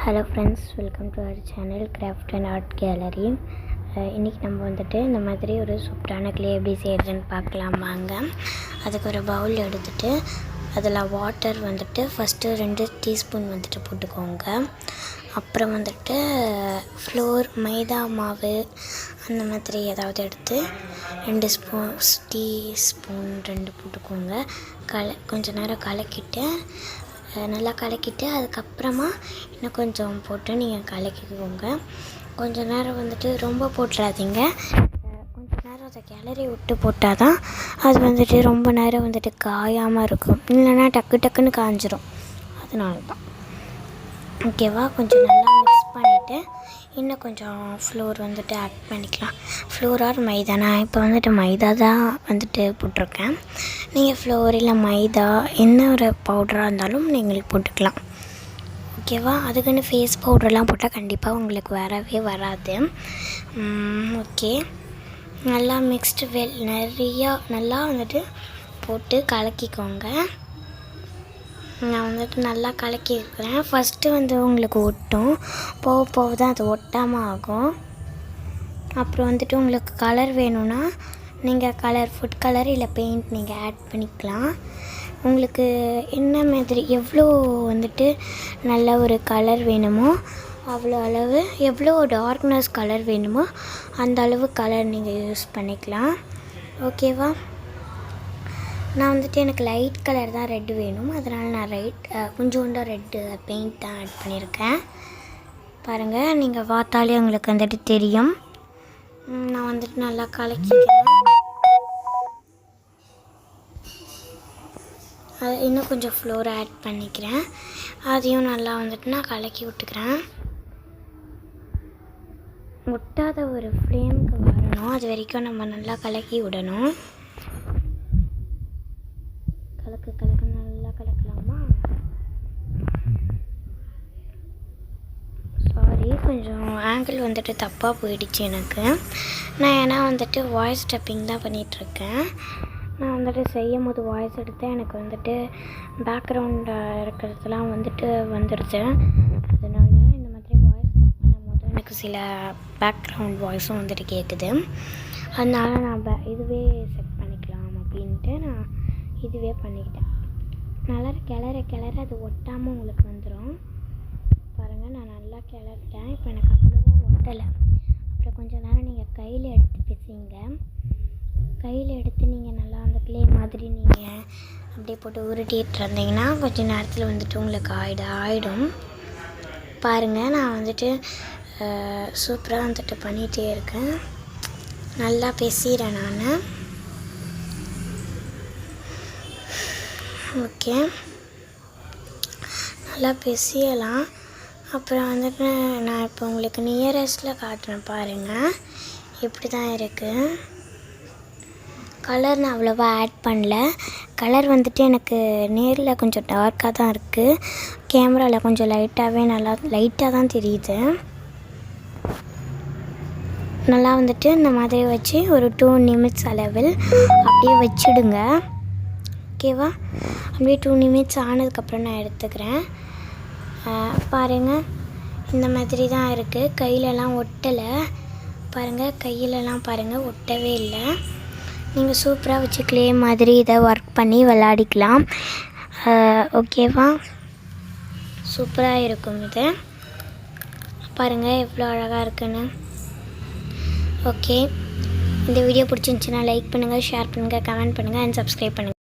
Hello friends, welcome to our channel craft and art gallery. இன்றைக்கி நம்ம வந்துட்டு இந்த மாதிரி ஒரு சூப்பரான க்ளே எப்படி செய்கிறதுன்னு பார்க்கலாம் வாங்க. அதுக்கு ஒரு பவுல் எடுத்துகிட்டு அதில் வாட்டர் வந்துட்டு ஃபஸ்ட்டு 2 டீஸ்பூன் வந்துட்டு போட்டுக்கோங்க. அப்புறம் வந்துட்டு ஃப்ளோர் மைதா மாவு அந்த மாதிரி ஏதாவது எடுத்து 2 டீஸ்பூன் 2 போட்டுக்கோங்க. கொஞ்சம் நேரம் கலக்கிட்டு நல்லா கலக்கிட்டு அதுக்கப்புறமா இன்னும் கொஞ்சம் போட்டு நீங்கள் கலக்கிக்கோங்க. கொஞ்சம் நேரம் வந்துட்டு ரொம்ப போட்டுறாதீங்க. கொஞ்சம் நேரம் அதை கிளறி விட்டு போட்டால் தான் அது வந்துட்டு ரொம்ப நேரம் வந்துட்டு காயாமல் இருக்கும். இல்லைன்னா டக்குன்னு காஞ்சிரும். அதனால தான் ஓகேவா. கொஞ்சம் நல்லா மிக்ஸ் பண்ணிவிட்டு இன்னும் கொஞ்சம் ஃப்ளோர் வந்துட்டு ஆட் பண்ணிக்கலாம். ஃப்ளோர் ஆர் மைதா. நான் இப்போ வந்துட்டு மைதா தான் வந்துட்டு போட்டிருக்கேன். நீங்கள் ஃப்ளோர் இல்லை மைதா என்ன ஒரு பவுடராக இருந்தாலும் நீங்கள் போட்டுக்கலாம். ஓகேவா. அதுக்குன்னு ஃபேஸ் பவுடர்லாம் போட்டால் கண்டிப்பாக உங்களுக்கு வரவே வராது. ஓகே, நல்லா மிக்ஸ்டு நிறையா நல்லா வந்துட்டு போட்டு கலக்கிக்கோங்க. நான் வந்துட்டு நல்லா கலக்கிக்கிறேன். ஃபஸ்ட்டு வந்து உங்களுக்கு ஒட்டும், போக தான் அது ஒட்டாமல் ஆகும். அப்புறம் வந்துட்டு உங்களுக்கு கலர் வேணும்னா நீங்கள் ஃபுட் கலர் இல்லை பெயிண்ட் நீங்கள் ஆட் பண்ணிக்கலாம். உங்களுக்கு என்ன மாதிரி எவ்வளோ வந்துட்டு நல்ல ஒரு கலர் வேணுமோ அவ்வளோ அளவு, எவ்வளோ டார்க்னஸ் கலர் வேணுமோ அந்த அளவு கலர் நீங்கள் யூஸ் பண்ணிக்கலாம். ஓகேவா. நான் வந்துட்டு எனக்கு லைட் கலர் தான் ரெட்டு வேணும். அதனால் நான் கொஞ்சோண்டு ரெட்டு பெயிண்ட் தான் ஆட் பண்ணியிருக்கேன். பாருங்கள், நீங்கள் பார்த்தாலே உங்களுக்கு வந்துட்டு தெரியும். நான் வந்துட்டு நல்லா கலக்கிக்கிறேன். அது இன்னும் கொஞ்சம் ஃப்ளோர் ஆட் பண்ணிக்கிறேன். அதையும் நல்லா வந்துட்டு நான் கலக்கி விட்டுக்கிறேன். ஒட்டாத ஒரு ஃப்ளேமுக்கு வரணும். அது வரைக்கும் நம்ம நல்லா கலக்கி விடணும். கலக்க நல்லா கலக்கலாமா. சாரி, கொஞ்சம் ஆங்கிள் வந்துட்டு தப்பாக போயிடுச்சு எனக்கு. நான் ஏன்னா வந்துட்டு வாய்ஸ் டப்பிங் தான் பண்ணிகிட்ருக்கேன். நான் வந்துட்டு செய்யும் போது வாய்ஸ் எடுத்தேன். எனக்கு வந்துட்டு பேக்ரவுண்டில் இருக்கிறதுலாம் வந்துட்டு வந்துடுச்சு. அதனால இந்த மாதிரி வாய்ஸ் டப் பண்ணும்போது எனக்கு சில பேக்ரவுண்ட் வாய்ஸும் வந்துட்டு கேட்குது. அதனால நான் இதுவே செட் பண்ணிக்கலாம் அப்படின்ட்டு நான் இதுவே பண்ணிக்கிட்டேன். நல்லா கிளற அது ஒட்டாமல் உங்களுக்கு வந்துடும். பாருங்கள், நான் நல்லா கிளறிட்டேன். இப்போ எனக்கு அவ்வளோவா ஒட்டலை. அப்புறம் கொஞ்சம் நேரம் நீங்கள் கையில் எடுத்து பிசைங்க. கையில் எடுத்து நீங்கள் நல்லா அந்த க்ளே மாதிரி நீங்கள் அப்படியே போட்டு உருட்டிட்டு இருந்தீங்கன்னா கொஞ்சம் நேரத்தில் வந்துட்டு உங்களுக்கு ஆகிடும். பாருங்கள், நான் வந்துட்டு சூப்பராக வந்துட்டு பண்ணிகிட்டே இருக்கேன். நல்லா பிசைகிறேன் நான். ஓகே, நல்லா பிசையலாம். அப்புறம் வந்துட்டு நான் இப்போ உங்களுக்கு நியரஸ்ட்டில் காட்டுறேன். பாருங்கள், இப்படி தான் இருக்குது. கலர் நான் அவ்வளோவா ஆட் பண்ணல. கலர் வந்துட்டு எனக்கு நேரில் கொஞ்சம் டார்க்காக தான் இருக்குது. கேமராவில் கொஞ்சம் லைட்டாக தான் தெரியுது. நல்லா வந்துட்டு இந்த மாதிரி வச்சு ஒரு 2 நிமிட்ஸ் அளவில் அப்படியே வச்சுடுங்க. ஓகேவா. அப்படியே 2 நிமிட்ஸ் ஆனதுக்கப்புறம் நான் எடுத்துக்கிறேன். பாருங்கள், இந்த மாதிரி தான் இருக்குது. கையிலலாம் ஒட்டலை. பாருங்கள், கையிலலாம் பாருங்கள் ஒட்டவே இல்லை. நீங்கள் சூப்பராக வச்சு க்ளே மாதிரி இதை ஒர்க் பண்ணி விளையாடிக்கலாம். ஓகேவா. சூப்பராக இருக்கும் இது. பாருங்கள் எவ்வளோ அழகாக இருக்குன்னு. ஓகே, இந்த வீடியோ பிடிச்சிருந்துச்சின்னா லைக் பண்ணுங்கள், ஷேர் பண்ணுங்கள், கமெண்ட் பண்ணுங்கள் அண்ட் சப்ஸ்கிரைப் பண்ணுங்கள்.